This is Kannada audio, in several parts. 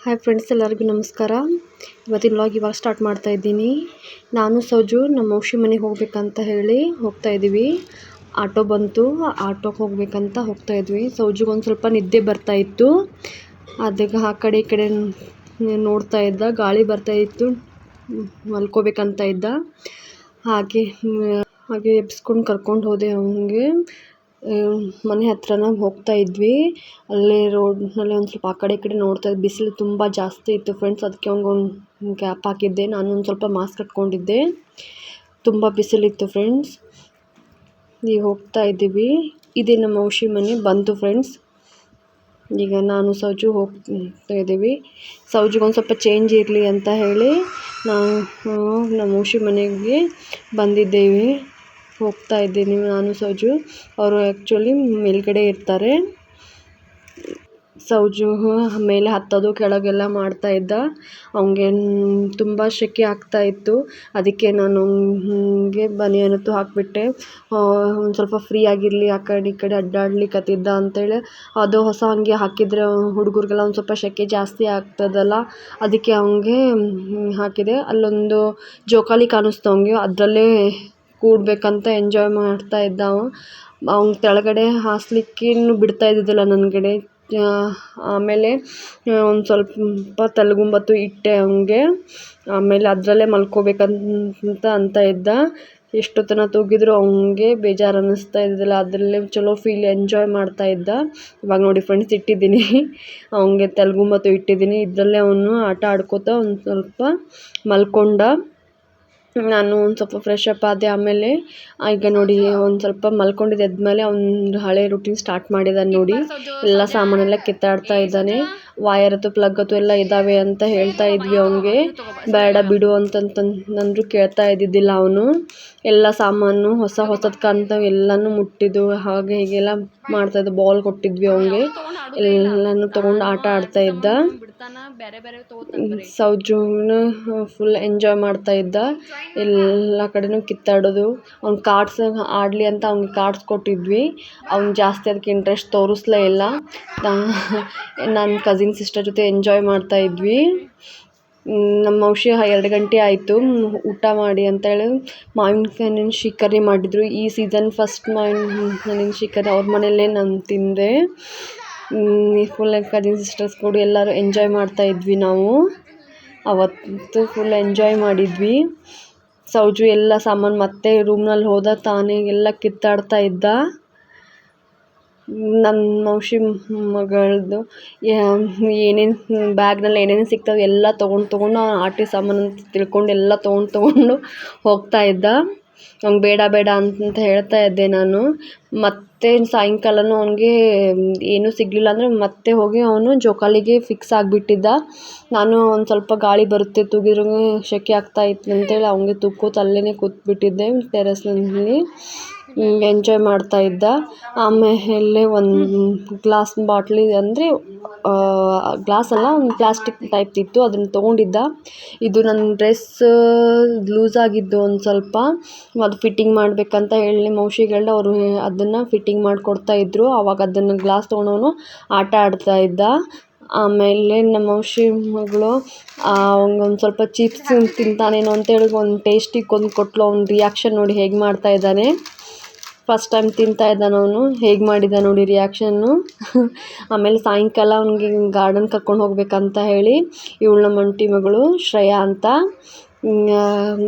ಹಾಯ್ ಫ್ರೆಂಡ್ಸ್, ಎಲ್ಲರಿಗೂ ನಮಸ್ಕಾರ. ಇವತ್ತಿನ ವ್ಲಾಗ್ ಇವಾಗ ಸ್ಟಾರ್ಟ್ ಮಾಡ್ತಾ ಇದ್ದೀನಿ. ನಾನು ಸೌಜು ನಮ್ಮ ಔಷಿ ಮನೆಗೆ ಹೋಗ್ಬೇಕಂತ ಹೇಳಿ ಹೋಗ್ತಾ ಇದ್ದೀವಿ. ಆಟೋ ಬಂತು, ಆಟೋಗೆ ಹೋಗ್ಬೇಕಂತ ಹೋಗ್ತಾ ಇದ್ವಿ. ಸೌಜುಗೆ ಒಂದು ಸ್ವಲ್ಪ ನಿದ್ದೆ ಬರ್ತಾ ಇತ್ತು. ಅದಕ್ಕೆ ಆ ಕಡೆ ಈ ಕಡೆ ನೋಡ್ತಾ ಇದ್ದ, ಗಾಳಿ ಬರ್ತಾ ಇತ್ತು, ಮಲ್ಕೋಬೇಕಂತ ಇದ್ದ. ಹಾಗೆ ಎಬ್ಸ್ಕೊಂಡು ಕರ್ಕೊಂಡು ಹೋದೆ. ಅವನಿಗೆ ಮನೆ ಹತ್ರನ ಹೋಗ್ತಾ ಇದ್ವಿ. ಅಲ್ಲೇ ರೋಡ್ನಲ್ಲಿ ಒಂದು ಸ್ವಲ್ಪ ಆ ಕಡೆ ಈ ಕಡೆ ನೋಡ್ತಾ ಇದ್ದೆ. ಬಿಸಿಲು ತುಂಬ ಜಾಸ್ತಿ ಇತ್ತು ಫ್ರೆಂಡ್ಸ್. ಅದಕ್ಕೆ ಅವ್ನಿಗೊಂದು ಕ್ಯಾಪ್ ಹಾಕಿದ್ದೆ. ನಾನು ಒಂದು ಸ್ವಲ್ಪ ಮಾಸ್ಕ್ ಕಟ್ಕೊಂಡಿದ್ದೆ. ತುಂಬ ಬಿಸಿಲಿತ್ತು ಫ್ರೆಂಡ್ಸ್. ಈಗ ಹೋಗ್ತಾ ಇದ್ದೀವಿ. ಇದೇ ನಮ್ಮ ಔಷಿ ಮನೆ ಬಂತು ಫ್ರೆಂಡ್ಸ್. ಈಗ ನಾನು ಸೌಜು ಹೋಗ್ತಾ ಇದ್ದೀವಿ. ಸೌಜುಗೊಂದು ಸ್ವಲ್ಪ ಚೇಂಜ್ ಇರಲಿ ಅಂತ ಹೇಳಿ ನಾವು ನಮ್ಮ ಔಷಿ ಮನೆಗೆ ಬಂದಿದ್ದೇವೆ. ಹೋಗ್ತಾ ಇದ್ದೀನಿ ನಾನು ಸೌಜು. ಅವರು ಆ್ಯಕ್ಚುಲಿ ಮೇಲ್ಗಡೆ ಇರ್ತಾರೆ. ಸೌಜು ಮೇಲೆ ಹತ್ತೋದು ಕೆಳಗೆಲ್ಲ ಮಾಡ್ತಾ ಇದ್ದ. ಅವನಿಗೆ ತುಂಬ ಸೆಕೆ ಆಗ್ತಾ ಇತ್ತು. ಅದಕ್ಕೆ ನಾನು ಅವನಿಗೆ ಬನಿಯನತ್ತು ಹಾಕಿಬಿಟ್ಟೆ. ಒಂದು ಸ್ವಲ್ಪ ಫ್ರೀ ಆಗಿರಲಿ, ಆ ಕಡೆ ಈ ಕಡೆ ಅಡ್ಡಾಡ್ಲಿಕ್ಕತ್ತಿದ್ದ ಅಂತೇಳಿ. ಅದು ಹೊಸ ಅಂಗಿ ಹಾಕಿದರೆ ಹುಡುಗರಿಗೆಲ್ಲ ಒಂದು ಸ್ವಲ್ಪ ಸೆಕೆ ಜಾಸ್ತಿ ಆಗ್ತದಲ್ಲ, ಅದಕ್ಕೆ ಅವನಿಗೆ ಹಾಕಿದೆ. ಅಲ್ಲೊಂದು ಜೋಕಾಲಿ ಕಾಣಿಸ್ತು ಅವನಿಗೆ, ಅದರಲ್ಲೇ ಕೂಡಬೇಕಂತ ಎಂಜಾಯ್ ಮಾಡ್ತಾ ಇದ್ದ. ಅವ್ನು ಕೆಳಗಡೆ ಹಾಸ್ಲಿಕ್ಕೇನು ಬಿಡ್ತಾ ಇದ್ದಿದ್ದಿಲ್ಲ ನನಗಡೆ. ಆಮೇಲೆ ಒಂದು ಸ್ವಲ್ಪ ತಲೆಗುಂಬತ್ತು ಇಟ್ಟೆ ಅವನಿಗೆ. ಆಮೇಲೆ ಅದರಲ್ಲೇ ಮಲ್ಕೋಬೇಕಂತ ಇದ್ದ. ಎಷ್ಟೊತ್ತನ ತೂಗಿದ್ರು ಅವನಿಗೆ ಬೇಜಾರು ಅನ್ನಿಸ್ತಾ ಇದ್ದಿಲ್ಲ. ಅದರಲ್ಲೇ ಚಲೋ ಫೀಲ್ ಎಂಜಾಯ್ ಮಾಡ್ತಾ ಇದ್ದ. ಇವಾಗ ನೋಡಿ ಫ್ರೆಂಡ್ಸ್, ಇಟ್ಟಿದ್ದೀನಿ ಅವನಿಗೆ ತಲೆಗುಂಬತ್ತು ಇಟ್ಟಿದ್ದೀನಿ. ಇದರಲ್ಲೇ ಅವನು ಆಟ ಆಡ್ಕೋತ ಒಂದು ಸ್ವಲ್ಪ ಮಲ್ಕೊಂಡ. ನಾನು ಒಂದು ಸ್ವಲ್ಪ ಫ್ರೆಶ್ ಅಪ್ ಆದೆ. ಆಮೇಲೆ ಈಗ ನೋಡಿ ಒಂದು ಸ್ವಲ್ಪ ಮಲ್ಕೊಂಡಿದ್ದು ಎದ್ಮೇಲೆ ಅವ್ನು ಹಳೆ ರೂಟೀನ್ ಸ್ಟಾರ್ಟ್ ಮಾಡಿದ್ದಾನೆ ನೋಡಿ. ಎಲ್ಲ ಸಾಮಾನೆಲ್ಲ ಕಿತ್ತಾಡ್ತಾ ಇದ್ದಾನೆ. ವಾಯರತ್ತು ಪ್ಲಗ್ಗತ್ತು ಎಲ್ಲ ಇದ್ದಾವೆ ಅಂತ ಹೇಳ್ತಾ ಇದ್ವಿ ಅವನಿಗೆ. ಬೇಡ ಬಿಡು ಅಂತಂತಂದ್ರು ಕೇಳ್ತಾ ಇದ್ದಿದ್ದಿಲ್ಲ ಅವನು. ಎಲ್ಲ ಸಾಮಾನು ಹೊಸದು ಕಾಣ್ತಾವೆ, ಎಲ್ಲನೂ ಮುಟ್ಟಿದ್ದು ಹಾಗೆ ಹೀಗೆಲ್ಲ ಮಾಡ್ತಾಯಿದ್ದ. ಬಾಲ್ ಕೊಟ್ಟಿದ್ವಿ ಅವನಿಗೆ, ಎಲ್ಲನೂ ತೊಗೊಂಡು ಆಟ ಆಡ್ತಾ ಇದ್ದ. ಸೌಜುನ ಫುಲ್ ಎಂಜಾಯ್ ಮಾಡ್ತಾ ಇದ್ದ. ಎಲ್ಲ ಕಡೆನೂ ಕಿತ್ತಾಡೋದು. ಅವ್ನು ಕಾರ್ಡ್ಸ್ ಆಡಲಿ ಅಂತ ಅವ್ನಿಗೆ ಕಾರ್ಡ್ಸ್ ಕೊಟ್ಟಿದ್ವಿ. ಅವ್ನು ಜಾಸ್ತಿ ಅದಕ್ಕೆ ಇಂಟ್ರೆಸ್ಟ್ ತೋರಿಸ್ಲೇ ಇಲ್ಲ. ನನ್ನ ಕಸಿನ್ ಸಿಸ್ಟರ್ ಜೊತೆ ಎಂಜಾಯ್ ಮಾಡ್ತಾ ಇದ್ವಿ. ನಮ್ಮ ಔಷಿ 2 ಗಂಟೆ ಆಯಿತು ಊಟ ಮಾಡಿ ಅಂತೇಳಿ ಮಾವಿನಕಾಯಿನ ಶಿಕರಿ ಮಾಡಿದರು. ಈ ಸೀಸನ್ ಫಸ್ಟ್ ಮಾವಿನಕಾಯಿನ ಶಿಕರಿ ಅವ್ರ ಮನೆಯಲ್ಲೇ ನಾನು ತಿಂದೆ. ಫುಲ್ ಕಸಿನ್ ಸಿಸ್ಟರ್ಸ್ ಕೂಡ ಎಲ್ಲರೂ ಎಂಜಾಯ್ ಮಾಡ್ತಾ ಇದ್ವಿ. ನಾವು ಅವತ್ತು ಫುಲ್ ಎಂಜಾಯ್ ಮಾಡಿದ್ವಿ. ಸೌಜು ಎಲ್ಲ ಸಾಮಾನು ಮತ್ತೆ ರೂಮ್ನಲ್ಲಿ ಹೋದ, ತಾನೇ ಎಲ್ಲ ಕಿತ್ತಾಡ್ತಾ ಇದ್ದ. ನನ್ನ ಔಷಿ ಮಗಳದು ಏನೇನು ಬ್ಯಾಗ್ನಲ್ಲಿ ಏನೇನು ಸಿಗ್ತಾವೆ ಎಲ್ಲ ತೊಗೊಂಡು ಆಟಿ ಸಾಮಾನು ಅಂತ ತಿಳ್ಕೊಂಡು ಎಲ್ಲ ತೊಗೊಂಡು ಹೋಗ್ತಾ ಇದ್ದ. ಅವ್ನಿಗೆ ಬೇಡ ಅಂತ ಹೇಳ್ತಾ ಇದ್ದೆ ನಾನು. ಮತ್ತೆ ಸಾಯಂಕಾಲನೂ ಅವನಿಗೆ ಏನೂ ಸಿಗಲಿಲ್ಲ ಅಂದರೆ ಮತ್ತೆ ಹೋಗಿ ಅವನು ಜೋಕಾಲಿಗೆ ಫಿಕ್ಸ್ ಆಗಿಬಿಟ್ಟಿದ್ದ. ನಾನು ಒಂದು ಸ್ವಲ್ಪ ಗಾಳಿ ಬರುತ್ತೆ, ತೂಗಿದ್ರೂ ಸೆಕೆ ಆಗ್ತಾ ಇತ್ತು ಅಂತೇಳಿ ಅವನಿಗೆ ತೂಕೋತ ಅಲ್ಲೇ ಕೂತ್ಬಿಟ್ಟಿದ್ದೆ ಟೆರೆಸ್ನಲ್ಲಿ. ಎಂಜಾಯ್ ಮಾಡ್ತಾ ಇದ್ದ. ಆಮೇಲೆ ಒಂದು ಗ್ಲಾಸ್ ಬಾಟ್ಲಿ ಅಂದರೆ ಗ್ಲಾಸ್ ಅಲ್ಲ, ಒಂದು ಪ್ಲಾಸ್ಟಿಕ್ ಟೈಪ್ ಇತ್ತು, ಅದನ್ನು ತೊಗೊಂಡಿದ್ದ. ಇದು ನನ್ನ ಡ್ರೆಸ್ ಲೂಸ್ ಆಗಿದ್ದು ಒಂದು ಸ್ವಲ್ಪ, ಅದು ಫಿಟ್ಟಿಂಗ್ ಮಾಡಬೇಕಂತ ಹೇಳಿ ಮೌಶಿಗಳನ್ನ ಅವರು ಅದನ್ನು ಫಿಟ್ಟಿಂಗ್ ಮಾಡಿಕೊಡ್ತಾಯಿದ್ರು. ಆವಾಗ ಅದನ್ನು ಗ್ಲಾಸ್ ತೊಗೊಂಡವನು ಆಟ ಆಡ್ತಾ ಇದ್ದ. ಆಮೇಲೆ ನಮ್ಮ ಔಷಿ ಮಗಳು ಒಂದು ಸ್ವಲ್ಪ ಚಿಪ್ಸ್ ತಿಂತಾನೇನೋ ಅಂತೇಳಿ ಒಂದು ಟೇಸ್ಟಿಗೆ ಒಂದು ಕೊಟ್ಟಳು. ಅವ್ನ ರಿಯಾಕ್ಷನ್ ನೋಡಿ ಹೇಗೆ ಮಾಡ್ತಾ ಇದ್ದಾನೆ. ಫಸ್ಟ್ ಟೈಮ್ ತಿಂತಾ ಇದ್ದಾನೆ ಅವನು. ಹೇಗೆ ಮಾಡಿದ ನೋಡಿ ರಿಯಾಕ್ಷನ್ನು. ಆಮೇಲೆ ಸಾಯಂಕಾಲ ಅವನಿಗೆ ಗಾರ್ಡನ್ ಕರ್ಕೊಂಡು ಹೋಗ್ಬೇಕಂತ ಹೇಳಿ ಇವಳು ನಮ್ಮ ಅಂಟಿ ಮಗಳು ಶ್ರೇಯಾ ಅಂತ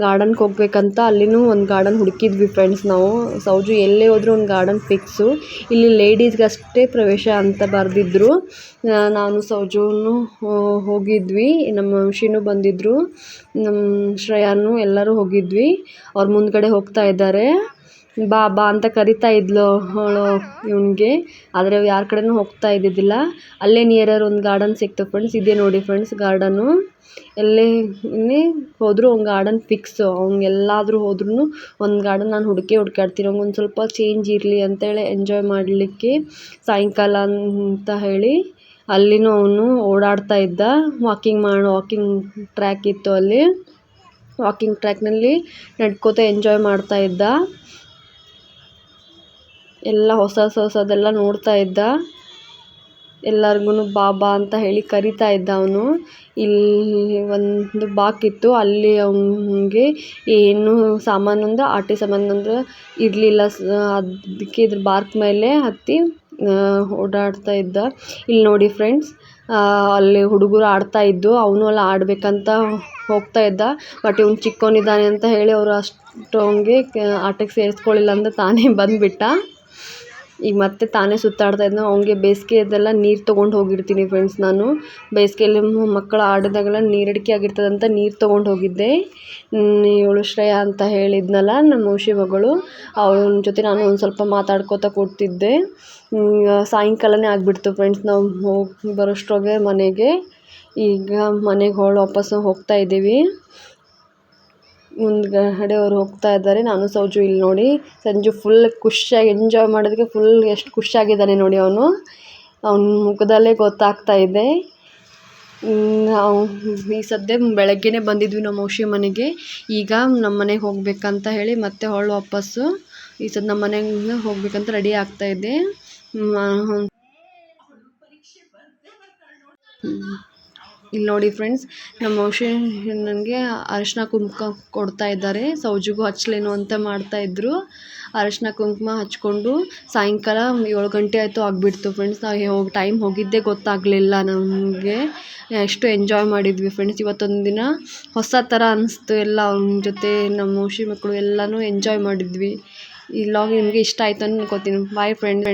ಗಾರ್ಡನ್ಗೆ ಹೋಗ್ಬೇಕಂತ ಅಲ್ಲಿನೂ ಒಂದು ಗಾರ್ಡನ್ ಹುಡುಕಿದ್ವಿ ಫ್ರೆಂಡ್ಸ್ ನಾವು. ಸೌಜು ಎಲ್ಲೇ ಹೋದರೂ ಒಂದು ಗಾರ್ಡನ್ ಫಿಕ್ಸು. ಇಲ್ಲಿ ಲೇಡೀಸ್ಗಷ್ಟೇ ಪ್ರವೇಶ ಅಂತ ಬರೆದಿದ್ರು. ನಾನು ಸೌಜುನು ಹೋಗಿದ್ವಿ, ನಮ್ಮ ಔಷಿನೂ ಬಂದಿದ್ದರು, ನಮ್ಮ ಶ್ರೇಯಾನು ಎಲ್ಲರೂ ಹೋಗಿದ್ವಿ. ಅವ್ರು ಮುಂದ್ಗಡೆ ಹೋಗ್ತಾ ಇದ್ದಾರೆ. ಬಾ ಅಂತ ಕರಿತಾ ಇದ್ಲು ಅವಳು ಇವನಿಗೆ. ಆದರೆ ಯಾರ ಕಡೆನೂ ಹೋಗ್ತಾ ಇದ್ದಿದ್ದಿಲ್ಲ. ಅಲ್ಲೇ ನಿಯರರ್ ಒಂದು ಗಾರ್ಡನ್ ಸಿಕ್ತು ಫ್ರೆಂಡ್ಸ್. ಇದೇ ನೋಡಿ ಫ್ರೆಂಡ್ಸ್ ಗಾರ್ಡನ್ನು. ಇನ್ನೇ ಹೋದರೂ ಒಂದು ಗಾರ್ಡನ್ ಫಿಕ್ಸು. ಎಲ್ಲಾದರೂ ಹೋದ್ರೂ ಒಂದು ಗಾರ್ಡನ್ ನಾನು ಹುಡುಕಾಡ್ತೀನಿ. ಅವ್ನಿಗೆ ಸ್ವಲ್ಪ ಚೇಂಜ್ ಇರಲಿ ಅಂತೇಳಿ ಎಂಜಾಯ್ ಮಾಡಲಿಕ್ಕೆ ಸಾಯಂಕಾಲ ಅಂತ ಹೇಳಿ ಅಲ್ಲಿನೂ ಅವನು ಓಡಾಡ್ತಾ ಇದ್ದ. ವಾಕಿಂಗ್ ಟ್ರ್ಯಾಕ್ ಇತ್ತು ಅಲ್ಲಿ. ವಾಕಿಂಗ್ ಟ್ರ್ಯಾಕ್ನಲ್ಲಿ ನಡ್ಕೋತ ಎಂಜಾಯ್ ಮಾಡ್ತಾ ಇದ್ದ. ಎಲ್ಲ ಹೊಸದೆಲ್ಲ ನೋಡ್ತಾ ಇದ್ದ. ಎಲ್ಲರಿಗೂ ಬಾಬಾ ಅಂತ ಹೇಳಿ ಕರಿತಾ ಇದ್ದ ಅವನು. ಇಲ್ಲಿ ಒಂದು ಬಾಕಿತ್ತು, ಅಲ್ಲಿ ಅವನಿಗೆ ಏನು ಸಾಮಾನು ಅಂದ್ರೆ ಆಟಿ ಸಾಮಾನು ಅಂದ್ರೆ ಇರಲಿಲ್ಲ. ಅದಕ್ಕೆ ಇದ್ರ ಬಾರ್ಕ್ ಮೇಲೆ ಹತ್ತಿ ಓಡಾಡ್ತಾ ಇದ್ದ. ಇಲ್ಲಿ ನೋಡಿ ಫ್ರೆಂಡ್ಸ್, ಅಲ್ಲಿ ಹುಡುಗರು ಆಡ್ತಾ ಇದ್ದು, ಅವನು ಅಲ್ಲಿ ಆಡಬೇಕಂತ ಹೋಗ್ತಾ ಇದ್ದ. ಬಟ್ ಇವ್ನು ಚಿಕ್ಕವನಿದ್ದಾನೆ ಅಂತ ಹೇಳಿ ಅವರು ಅಷ್ಟು ಅವನಿಗೆ ಆಟಕ್ಕೆ ಸೇರಿಸ್ಕೊಳ್ಳಿಲ್ಲ ಅಂತ ತಾನೇ ಬಂದುಬಿಟ್ಟ. ಈಗ ಮತ್ತೆ ತಾನೇ ಸುತ್ತಾಡ್ತಾ ಇದ್ದ. ಅವನಿಗೆ ಬೇಸಿಗೆಯದೆಲ್ಲ ನೀರು ತೊಗೊಂಡು ಹೋಗಿರ್ತೀನಿ ಫ್ರೆಂಡ್ಸ್ ನಾನು. ಬೇಸಿಗೆಯಲ್ಲಿ ಮಕ್ಕಳು ಆಡಿದಾಗೆಲ್ಲ ನೀರಡಿಕೆ ಆಗಿರ್ತದಂತ ನೀರು ತೊಗೊಂಡು ಹೋಗಿದ್ದೆ. ಇವಳು ಶ್ರೇಯಾ ಅಂತ ಹೇಳಿದ್ನಲ್ಲ ನಮ್ಮ ಔಷಿ ಮಗಳು, ಅವಳ ಜೊತೆ ನಾನು ಒಂದು ಸ್ವಲ್ಪ ಮಾತಾಡ್ಕೋತಾ ಕೂಡ್ತಿದ್ದೆ. ಸಾಯಂಕಾಲನೇ ಆಗಿಬಿಡ್ತು ಫ್ರೆಂಡ್ಸ್, ನಾವು ಹೋಗಿ ಬರೋಷ್ಟ್ರೊಳಗೆ ಮನೆಗೆ. ಈಗ ಮನೆಗೆ ವಾಪಸ್ಸು ಹೋಗ್ತಾ ಇದ್ದೀವಿ. ಮುಂದ್ಗಡೆ ಅವ್ರು ಹೋಗ್ತಾ ಇದ್ದಾರೆ, ನಾನು ಸೌಜು. ಇಲ್ಲಿ ನೋಡಿ ಸಂಜು ಫುಲ್ ಖುಷಿಯಾಗಿ ಎಂಜಾಯ್ ಮಾಡೋದಕ್ಕೆ ಫುಲ್ ಎಷ್ಟು ಖುಷಿಯಾಗಿದ್ದಾನೆ ನೋಡಿ ಅವನು. ಅವನ ಮುಖದಲ್ಲೇ ಗೊತ್ತಾಗ್ತಾ ಇದೆ. ನಾವು ಈ ಸದ್ಯ ಬೆಳಗ್ಗೆನೇ ಬಂದಿದ್ವಿ ನಮ್ಮ ಔಷಿ ಮನೆಗೆ. ಈಗ ನಮ್ಮ ಮನೆಗೆ ಹೋಗ್ಬೇಕಂತ ಹೇಳಿ ಮತ್ತೆ ವಾಪಸ್ಸು ಈ ಸದ್ ನಮ್ಮ ಮನೆಗೆ ಹೋಗ್ಬೇಕಂತ ರೆಡಿ ಆಗ್ತಾ ಇದ್ದೆ. ಇಲ್ಲಿ ನೋಡಿ ಫ್ರೆಂಡ್ಸ್, ನಮ್ಮ ಔಷಿ ನನಗೆ ಅರಿಶಿನ ಕುಂಕುಮ ಕೊಡ್ತಾ ಇದ್ದಾರೆ. ಸೌಜಿಗೂ ಹಚ್ಚಲೇನು ಅಂತ ಮಾಡ್ತಾಯಿದ್ರು. ಅರಿಶಿನ ಕುಂಕುಮ ಹಚ್ಕೊಂಡು ಸಾಯಂಕಾಲ 7 ಗಂಟೆ ಆಯಿತು ಆಗಿಬಿಡ್ತು ಫ್ರೆಂಡ್ಸ್. ನಾವು ಟೈಮ್ ಹೋಗಿದ್ದೇ ಗೊತ್ತಾಗಲಿಲ್ಲ ನಮಗೆ. ಎಷ್ಟು ಎಂಜಾಯ್ ಮಾಡಿದ್ವಿ ಫ್ರೆಂಡ್ಸ್. ಇವತ್ತೊಂದು ದಿನ ಹೊಸ ಥರ ಅನ್ನಿಸ್ತು ಎಲ್ಲ. ಅವ್ನ ಜೊತೆ ನಮ್ಮ ಔಷಿ ಮಕ್ಕಳು ಎಲ್ಲನೂ ಎಂಜಾಯ್ ಮಾಡಿದ್ವಿ. ಈ ವ್ಲಾಗ್ ನಿಮಗೆ ಇಷ್ಟ ಆಯಿತು ಅನ್ಕೋತೀನಿ. Boy friend.